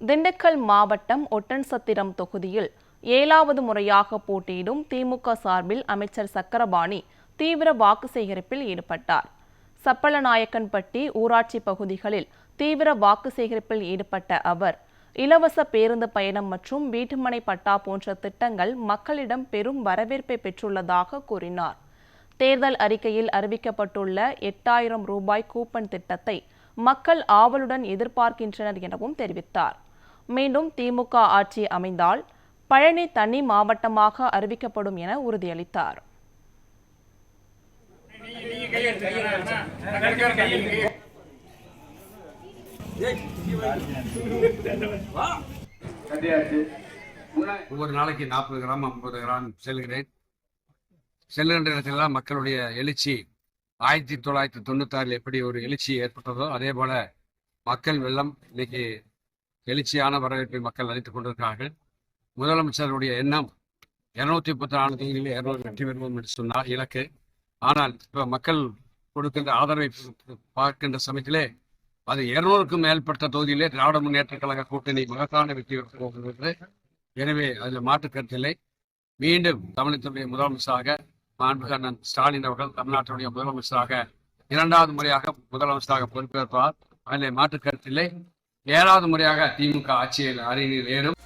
திண்டுக்கல் மாவட்டம் ஒட்டன்சத்திரம் தொகுதியில் 7வது முறையாக போட்டியிடும் திமுக சார்பில் அமைச்சர் சக்கரபாணி தீவிர வாக்கு சேகரிப்பில் ஈடுபட்டார். சப்பலநாயக்கன்பட்டி ஊராட்சி பகுதிகளில் தீவிர வாக்கு சேகரிப்பில் ஈடுபட்ட அவர், இலவச பேருந்து பயணம் மற்றும் வீட்டுமனை பட்டா போன்ற திட்டங்கள் மக்களிடம் பெரும் வரவேற்பை பெற்றுள்ளதாக கூறினார். தேர்தல் அறிக்கையில் அறிவிக்கப்பட்டுள்ள 8000 ரூபாய் கூப்பன் திட்டத்தை மக்கள் ஆவலுடன் எதிர்பார்க்கின்றனர் எனவும் தெரிவித்தார். மீண்டும் திமுக ஆட்சி அமைந்தால் பழனி தனி மாவட்டமாக அறிவிக்கப்படும் என உறுதியளித்தார். ஒவ்வொரு நாளைக்கு 40 கிராம் 50 கிராம் செல்கிறேன். செல்கின்ற இடத்திலெல்லாம் மக்களுடைய எழுச்சி 1996 எப்படி ஒரு எழுச்சி ஏற்பட்டதோ அதே போல மக்கள் வெள்ளம் இன்னைக்கு எழுச்சியான வரவேற்பை மக்கள் அளித்துக் கொண்டிருக்கிறார்கள். முதலமைச்சருடைய எண்ணம் 234 தொகுதிகளில் 200 வெற்றி பெறுவோம் என்று சொன்னார் இலக்கு. ஆனால் இப்ப மக்கள் கொடுக்கின்ற ஆதரவை பார்க்கின்ற சமயத்திலே அது 200க்கும் மேற்பட்ட தொகுதியிலே திராவிட முன்னேற்ற கழக கூட்டணி மகத்தான வெற்றி போகிறது. எனவே அதில் மாற்று கருத்தில்லை. மீண்டும் தமிழகத்துடைய முதலமைச்சராக மாண்புமிகு அண்ணன் ஸ்டாலின் அவர்கள் தமிழ்நாட்டுடைய முதலமைச்சராக 2வது முறையாக முதலமைச்சராக பொறுப்பேற்பார். அதில் மாற்று கருத்தில்லை. 7வது முறையாக திமுக ஆட்சியில் அரியணையில் ஏறும்.